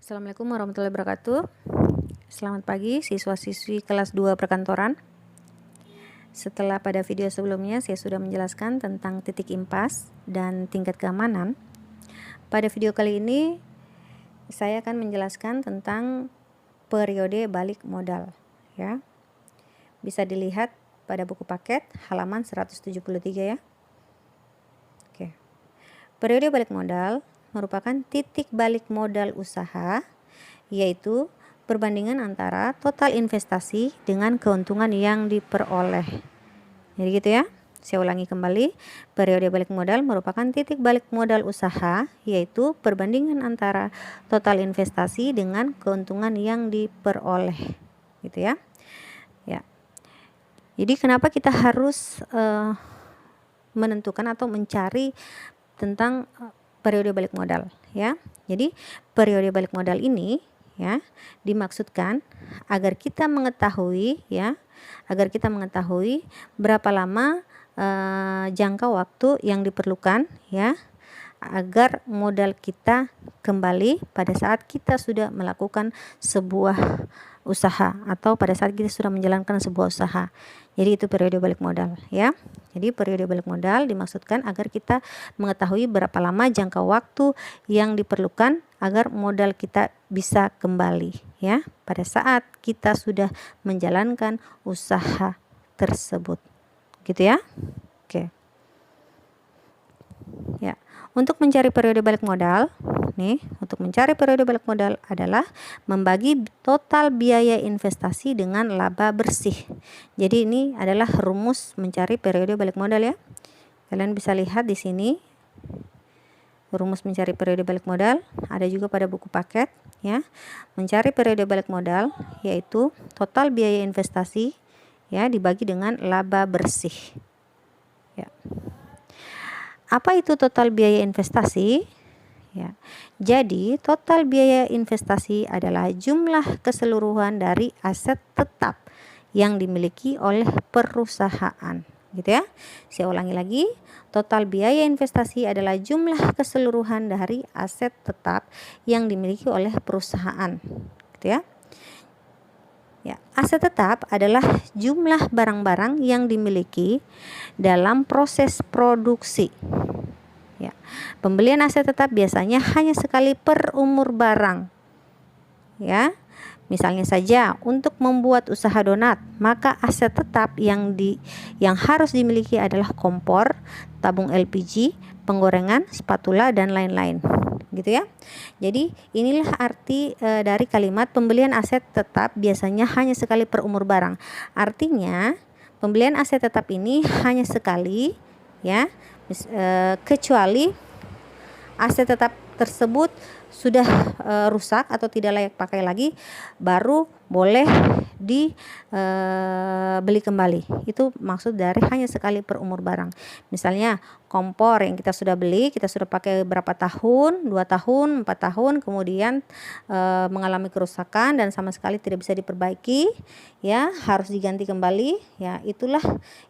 Assalamualaikum warahmatullahi wabarakatuh. Selamat pagi siswa-siswi kelas 2 perkantoran. Setelah pada video sebelumnya saya sudah menjelaskan tentang titik impas dan tingkat keamanan, pada video kali ini saya akan menjelaskan tentang periode balik modal, ya. Bisa dilihat pada buku paket halaman 173 ya. Oke. Periode balik modal merupakan titik balik modal usaha, yaitu perbandingan antara total investasi dengan keuntungan yang diperoleh. Jadi gitu ya. Saya ulangi kembali, periode balik modal merupakan titik balik modal usaha, yaitu perbandingan antara total investasi dengan keuntungan yang diperoleh. Gitu ya. Ya. Jadi kenapa kita harus menentukan atau mencari tentang periode balik modal, ya. Jadi periode balik modal ini, ya, dimaksudkan agar kita mengetahui, ya, berapa lama jangka waktu yang diperlukan, ya, agar modal kita kembali pada saat kita sudah melakukan sebuah usaha atau pada saat kita sudah menjalankan sebuah usaha. Jadi itu periode balik modal, ya. Jadi periode balik modal dimaksudkan agar kita mengetahui berapa lama jangka waktu yang diperlukan agar modal kita bisa kembali, ya, pada saat kita sudah menjalankan usaha tersebut. Gitu ya. Oke. Ya, untuk mencari periode balik modal, untuk mencari periode balik modal adalah membagi total biaya investasi dengan laba bersih. Jadi ini adalah rumus mencari periode balik modal, ya. Kalian bisa lihat di sini rumus mencari periode balik modal ada juga pada buku paket, ya. Mencari periode balik modal yaitu total biaya investasi, ya, dibagi dengan laba bersih. Ya. Apa itu total biaya investasi? Ya. Jadi, total biaya investasi adalah jumlah keseluruhan dari aset tetap yang dimiliki oleh perusahaan, gitu ya. Saya ulangi lagi, total biaya investasi adalah jumlah keseluruhan dari aset tetap yang dimiliki oleh perusahaan, gitu ya. Ya, aset tetap adalah jumlah barang-barang yang dimiliki dalam proses produksi. Ya, pembelian aset tetap biasanya hanya sekali per umur barang. Ya, misalnya saja untuk membuat usaha donat, maka aset tetap yang harus dimiliki adalah kompor, tabung LPG, penggorengan, spatula dan lain-lain. Gitu ya. Jadi inilah arti dari kalimat pembelian aset tetap biasanya hanya sekali per umur barang. Artinya pembelian aset tetap ini hanya sekali, ya, kecuali aset tetap tersebut sudah rusak atau tidak layak pakai lagi, baru boleh dibeli kembali. Itu maksud dari hanya sekali per umur barang. Misalnya kompor yang kita sudah beli, kita sudah pakai berapa tahun, 2 tahun, 4 tahun, kemudian mengalami kerusakan dan sama sekali tidak bisa diperbaiki, ya, harus diganti kembali, ya, itulah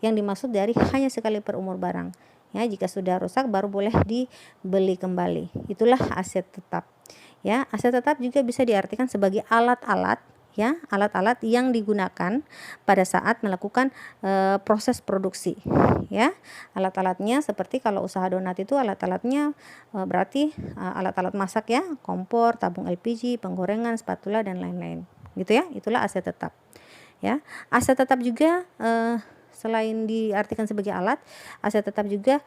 yang dimaksud dari hanya sekali per umur barang. Ya, jika sudah rusak baru boleh dibeli kembali. Itulah aset tetap. Ya, aset tetap juga bisa diartikan sebagai alat-alat, ya, alat-alat yang digunakan pada saat melakukan proses produksi. Ya, alat-alatnya seperti kalau usaha donat itu alat-alatnya berarti alat-alat masak, ya, kompor, tabung LPG, penggorengan, spatula dan lain-lain. Gitu ya. Itulah aset tetap. Ya, aset tetap juga selain diartikan sebagai alat, aset tetap juga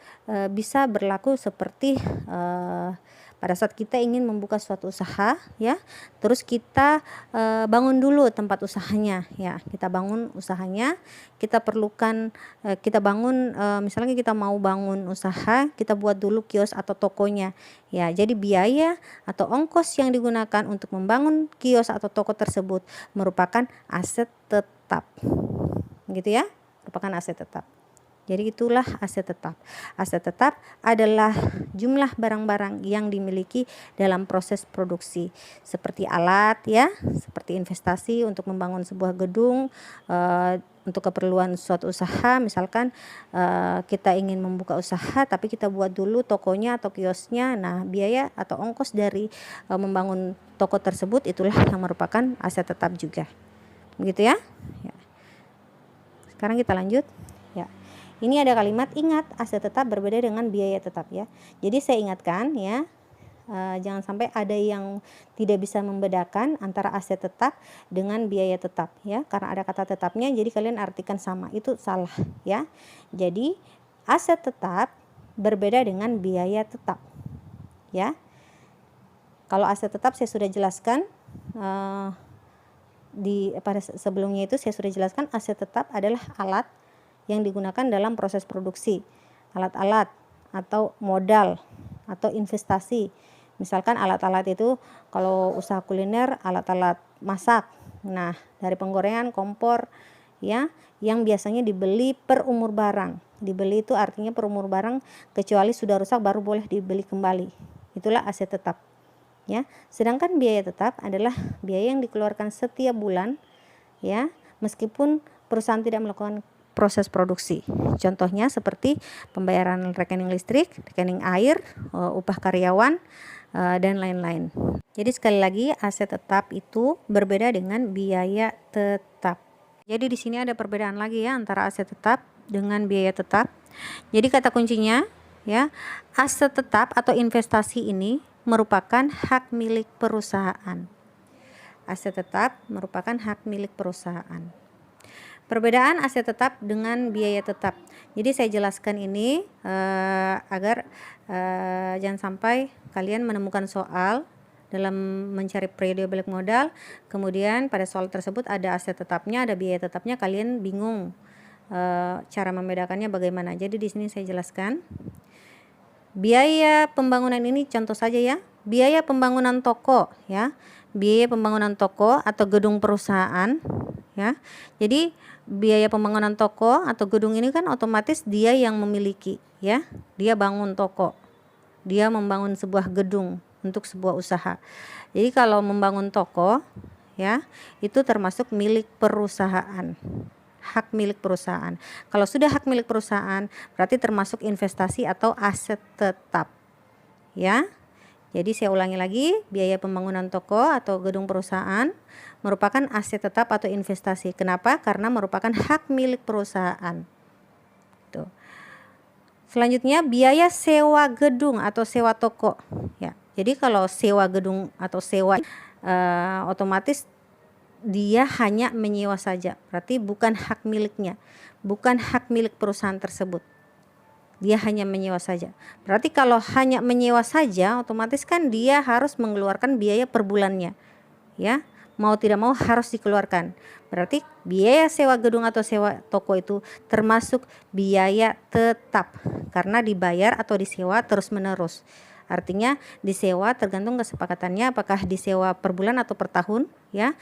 bisa berlaku seperti pada saat kita ingin membuka suatu usaha, ya, terus kita bangun dulu tempat usahanya, ya, kita bangun usahanya, kita perlukan misalnya kita mau bangun usaha, kita buat dulu kios atau tokonya, ya. Jadi biaya atau ongkos yang digunakan untuk membangun kios atau toko tersebut merupakan aset tetap, gitu ya. Merupakan aset tetap. Jadi itulah aset tetap. Aset tetap adalah jumlah barang-barang yang dimiliki dalam proses produksi, seperti alat ya, seperti investasi untuk membangun sebuah gedung, untuk keperluan suatu usaha. Misalkan kita ingin membuka usaha tapi kita buat dulu tokonya atau kiosnya. Nah, biaya atau ongkos dari membangun toko tersebut itulah yang merupakan aset tetap juga. Begitu ya. Sekarang kita lanjut ya. Ini ada kalimat, ingat aset tetap berbeda dengan biaya tetap ya. Jadi saya ingatkan ya, jangan sampai ada yang tidak bisa membedakan antara aset tetap dengan biaya tetap ya. Karena ada kata tetapnya, jadi kalian artikan sama, itu salah ya. Jadi aset tetap berbeda dengan biaya tetap ya. Kalau aset tetap saya sudah jelaskan pada sebelumnya, itu saya sudah jelaskan aset tetap adalah alat yang digunakan dalam proses produksi, alat-alat atau modal atau investasi. Misalkan alat-alat itu kalau usaha kuliner, alat-alat masak. Nah, dari penggorengan, kompor ya, yang biasanya dibeli per umur barang. Dibeli itu artinya per umur barang, kecuali sudah rusak baru boleh dibeli kembali. Itulah aset tetap ya. Sedangkan biaya tetap adalah biaya yang dikeluarkan setiap bulan ya, meskipun perusahaan tidak melakukan proses produksi. Contohnya seperti pembayaran rekening listrik, rekening air, upah karyawan, dan lain-lain. Jadi sekali lagi, aset tetap itu berbeda dengan biaya tetap. Jadi di sini ada perbedaan lagi ya antara aset tetap dengan biaya tetap. Jadi kata kuncinya ya, aset tetap atau investasi ini merupakan hak milik perusahaan. Aset tetap merupakan hak milik perusahaan. Perbedaan aset tetap dengan biaya tetap. Jadi saya jelaskan ini agar jangan sampai kalian menemukan soal dalam mencari periode balik modal, kemudian pada soal tersebut ada aset tetapnya, ada biaya tetapnya, kalian bingung cara membedakannya bagaimana. Jadi di sini saya jelaskan. Biaya pembangunan ini contoh saja ya. Biaya pembangunan toko ya. Biaya pembangunan toko atau gedung perusahaan ya. Jadi biaya pembangunan toko atau gedung ini kan otomatis dia yang memiliki ya. Dia bangun toko. Dia membangun sebuah gedung untuk sebuah usaha. Jadi kalau membangun toko ya, itu termasuk milik perusahaan. Hak milik perusahaan. Kalau sudah hak milik perusahaan, berarti termasuk investasi atau aset tetap. Ya. Jadi saya ulangi lagi, biaya pembangunan toko atau gedung perusahaan merupakan aset tetap atau investasi. Kenapa? Karena merupakan hak milik perusahaan. Tuh. Selanjutnya biaya sewa gedung atau sewa toko. Ya. Jadi kalau sewa gedung atau sewa otomatis dia hanya menyewa saja, berarti bukan hak miliknya, bukan hak milik perusahaan tersebut. Dia hanya menyewa saja. Berarti kalau hanya menyewa saja, otomatis kan dia harus mengeluarkan biaya per bulannya. Ya, mau tidak mau harus dikeluarkan. Berarti biaya sewa gedung atau sewa toko itu termasuk biaya tetap karena dibayar atau disewa terus-menerus. Artinya disewa tergantung kesepakatannya apakah disewa per bulan atau per tahun ya.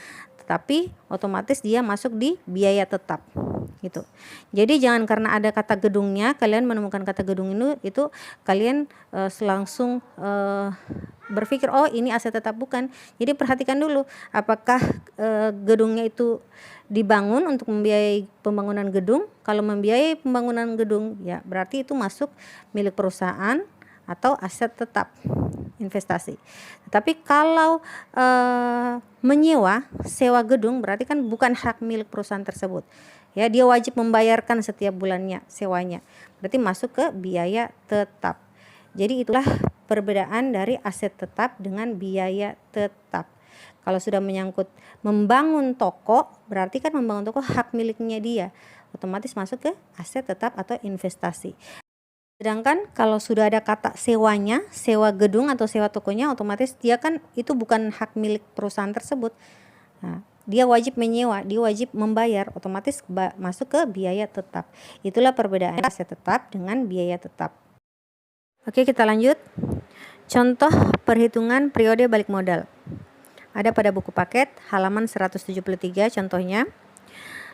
Tetapi otomatis dia masuk di biaya tetap gitu. Jadi jangan karena ada kata gedungnya kalian menemukan kata gedung itu kalian langsung berpikir oh ini aset tetap, bukan. Jadi perhatikan dulu apakah gedungnya itu dibangun untuk membiayai pembangunan gedung. Kalau membiayai pembangunan gedung ya berarti itu masuk milik perusahaan atau aset tetap investasi. Tetapi kalau menyewa, sewa gedung berarti kan bukan hak milik perusahaan tersebut. Ya, dia wajib membayarkan setiap bulannya sewanya. Berarti masuk ke biaya tetap. Jadi itulah perbedaan dari aset tetap dengan biaya tetap. Kalau sudah menyangkut membangun toko, berarti kan membangun toko hak miliknya dia. Otomatis masuk ke aset tetap atau investasi. Sedangkan kalau sudah ada kata sewanya, sewa gedung atau sewa tokonya, otomatis dia kan itu bukan hak milik perusahaan tersebut. Nah, dia wajib menyewa, dia wajib membayar, otomatis masuk ke biaya tetap. Itulah perbedaan aset tetap dengan biaya tetap. Oke, kita lanjut. Contoh perhitungan periode balik modal. Ada pada buku paket halaman 173 contohnya.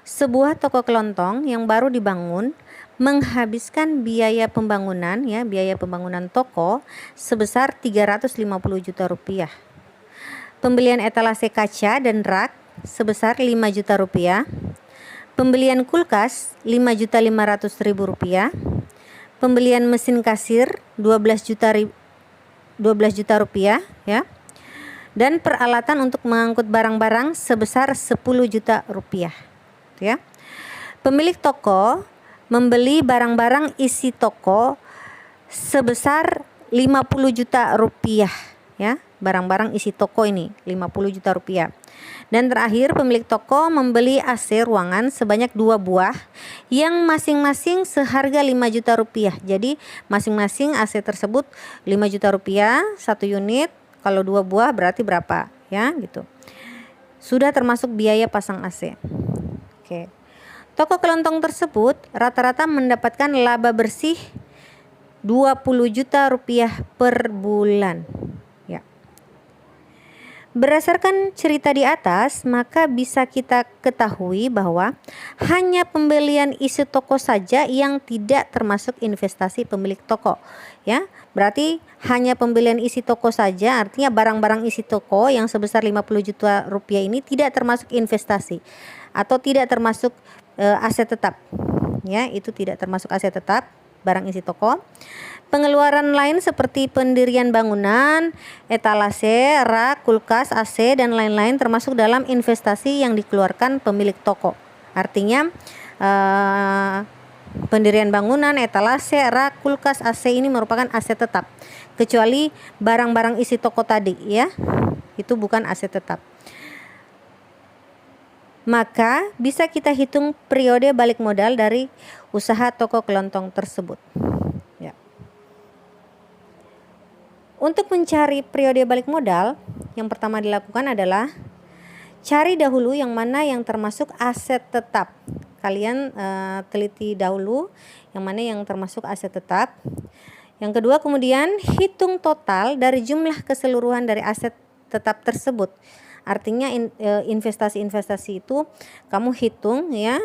Sebuah toko kelontong yang baru dibangun menghabiskan biaya pembangunan, ya, biaya pembangunan toko sebesar 350 juta rupiah. Pembelian etalase kaca dan rak sebesar 5 juta rupiah. Pembelian kulkas 5.500.000 rupiah. Pembelian mesin kasir 12 juta rupiah, ya. Dan peralatan untuk mengangkut barang-barang sebesar 10 juta rupiah, ya. Pemilik toko membeli barang-barang isi toko sebesar 50 juta rupiah, ya. Barang-barang isi toko ini 50 juta rupiah. Dan terakhir, pemilik toko membeli AC ruangan sebanyak 2 buah yang masing-masing seharga 5 juta rupiah. Jadi masing-masing AC tersebut 5 juta rupiah satu unit. Kalau 2 buah berarti berapa, ya, gitu. Sudah termasuk biaya pasang AC. Oke. Toko kelontong tersebut rata-rata mendapatkan laba bersih 20 juta rupiah per bulan, ya. Berdasarkan cerita di atas, maka bisa kita ketahui bahwa hanya pembelian isi toko saja yang tidak termasuk investasi pemilik toko, ya. Berarti hanya pembelian isi toko saja, artinya barang-barang isi toko yang sebesar 50 juta rupiah ini tidak termasuk investasi atau tidak termasuk aset tetap, ya. Itu tidak termasuk aset tetap, barang isi toko. Pengeluaran lain seperti pendirian bangunan, etalase, rak, kulkas, AC, dan lain-lain termasuk dalam investasi yang dikeluarkan pemilik toko. Artinya pendirian bangunan, etalase, rak, kulkas, AC ini merupakan aset tetap, kecuali barang-barang isi toko tadi, ya, itu bukan aset tetap. Maka bisa kita hitung periode balik modal dari usaha toko kelontong tersebut, ya. Untuk mencari periode balik modal, yang pertama dilakukan adalah cari dahulu yang mana yang termasuk aset tetap. Kalian teliti dahulu yang mana yang termasuk aset tetap. Yang kedua, kemudian hitung total dari jumlah keseluruhan dari aset tetap tersebut. Artinya investasi-investasi itu kamu hitung, ya,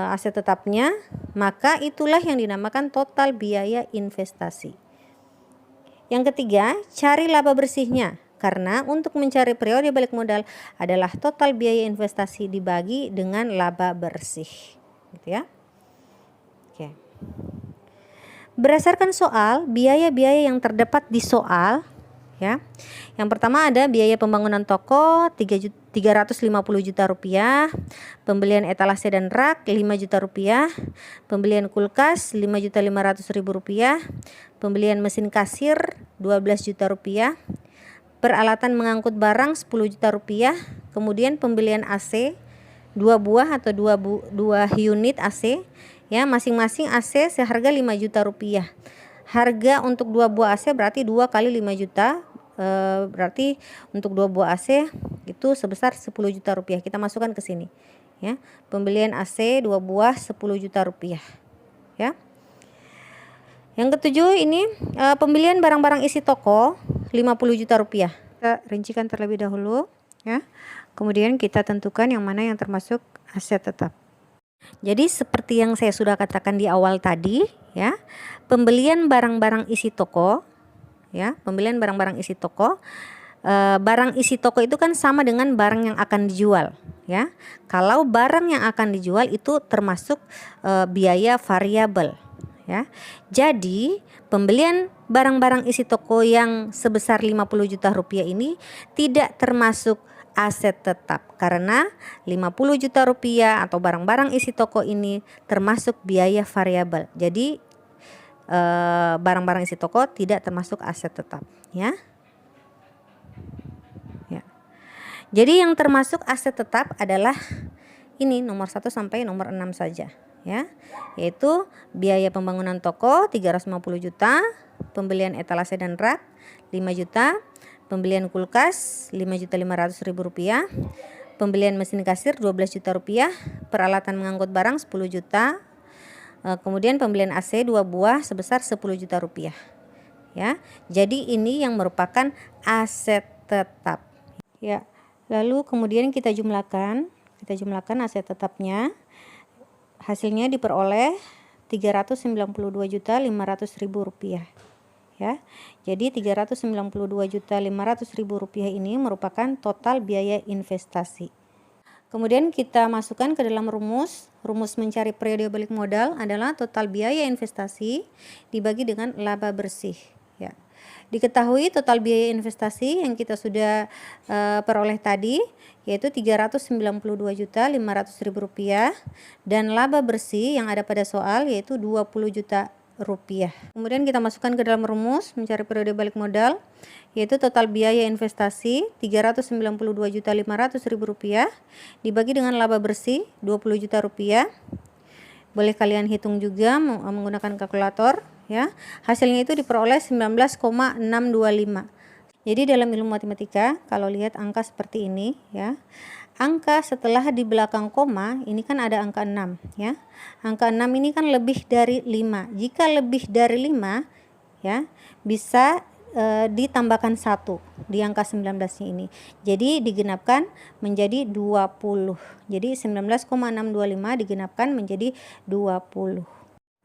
aset tetapnya, maka itulah yang dinamakan total biaya investasi. Yang ketiga, cari laba bersihnya, karena untuk mencari periode balik modal adalah total biaya investasi dibagi dengan laba bersih, gitu, ya. Oke. Berdasarkan soal, biaya-biaya yang terdapat di soal, ya. Yang pertama ada biaya pembangunan toko 350 juta rupiah, pembelian etalase dan rak 5 juta rupiah, pembelian kulkas 5.500.000 rupiah, pembelian mesin kasir 12 juta rupiah, peralatan mengangkut barang 10 juta rupiah, kemudian pembelian AC 2 buah atau 2 unit AC, ya, masing-masing AC seharga 5 juta rupiah. Harga untuk 2 buah AC berarti 2 kali 5 juta, berarti untuk 2 buah AC itu sebesar 10 juta rupiah. Kita masukkan ke sini, ya. Pembelian AC 2 buah 10 juta rupiah, ya. Yang ketujuh ini pembelian barang-barang isi toko 50 juta rupiah. Kita rincikan terlebih dahulu, ya. Kemudian kita tentukan yang mana yang termasuk aset tetap. Jadi seperti yang saya sudah katakan di awal tadi, ya, pembelian barang-barang isi toko, ya, pembelian barang-barang isi toko, barang isi toko itu kan sama dengan barang yang akan dijual, ya. Kalau barang yang akan dijual itu termasuk biaya variabel, ya. Jadi pembelian barang-barang isi toko yang sebesar 50 juta rupiah ini tidak termasuk aset tetap, karena 50 juta rupiah atau barang-barang isi toko ini termasuk biaya variabel. Jadi barang-barang isi toko tidak termasuk aset tetap, ya. Ya. Jadi yang termasuk aset tetap adalah ini nomor 1 sampai nomor 6 saja, ya. Yaitu biaya pembangunan toko 350 juta, pembelian etalase dan rak 5 juta, pembelian kulkas 5.500.000 rupiah, pembelian mesin kasir 12 juta rupiah, peralatan mengangkut barang 10 juta, kemudian pembelian AC 2 buah sebesar 10 juta rupiah, ya. Jadi ini yang merupakan aset tetap, ya. Lalu kemudian kita jumlahkan aset tetapnya. hasilnya diperoleh Rp392.500.000 ya. Jadi Rp392.500.000 ini merupakan total biaya investasi. Kemudian kita masukkan ke dalam rumus mencari periode balik modal adalah total biaya investasi dibagi dengan laba bersih ya. Diketahui total biaya investasi yang kita sudah peroleh tadi yaitu Rp392.500.000 dan laba bersih yang ada pada soal yaitu Rp20 juta. Kemudian kita masukkan ke dalam rumus mencari periode balik modal yaitu total biaya investasi Rp392.500.000 dibagi dengan laba bersih Rp20 juta. Boleh kalian hitung juga menggunakan kalkulator ya. Hasilnya itu diperoleh 19,625. Jadi dalam ilmu matematika kalau lihat angka seperti ini ya, angka setelah di belakang koma ini kan ada angka 6 ya. Angka 6 ini kan lebih dari 5. Jika lebih dari 5 ya, bisa ditambahkan 1 di angka 19 ini. Jadi digenapkan menjadi 20. Jadi 19,625 digenapkan menjadi 20.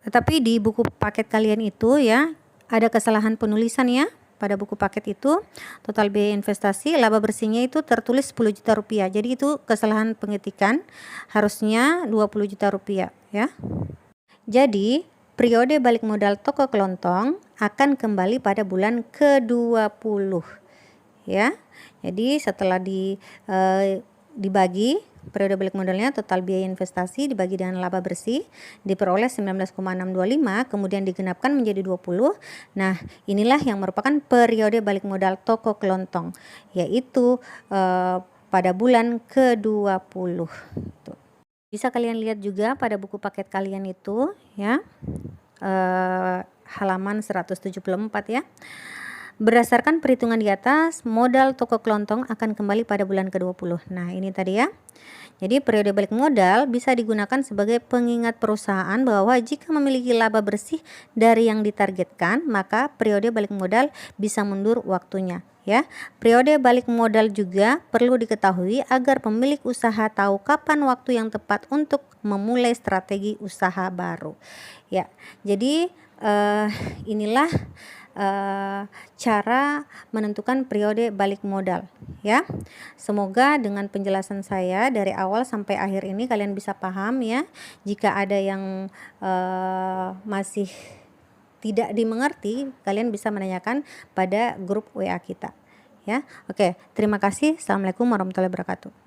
Tetapi di buku paket kalian itu ya, ada kesalahan penulisan ya. Pada buku paket itu total biaya investasi laba bersihnya itu tertulis Rp10 juta. Jadi itu kesalahan pengetikan, harusnya Rp20 juta ya. Jadi periode balik modal toko kelontong akan kembali pada bulan ke-20 ya. Jadi setelah dibagi periode balik modalnya total biaya investasi dibagi dengan laba bersih diperoleh 19,625 kemudian digenapkan menjadi 20. Nah, inilah yang merupakan periode balik modal toko kelontong yaitu pada bulan ke-20. Bisa kalian lihat juga pada buku paket kalian itu ya, halaman 174 ya. Berdasarkan perhitungan di atas, modal toko kelontong akan kembali pada bulan ke-20. Nah, ini tadi ya. Jadi periode balik modal bisa digunakan sebagai pengingat perusahaan bahwa jika memiliki laba bersih dari yang ditargetkan, maka periode balik modal bisa mundur waktunya ya. Periode balik modal juga perlu diketahui agar pemilik usaha tahu kapan waktu yang tepat untuk memulai strategi usaha baru. Ya. Jadi inilah cara menentukan periode balik modal ya. Semoga dengan penjelasan saya dari awal sampai akhir ini kalian bisa paham ya. Jika ada yang masih tidak dimengerti, kalian bisa menanyakan pada grup WA kita ya. Oke, terima kasih. Assalamualaikum warahmatullahi wabarakatuh.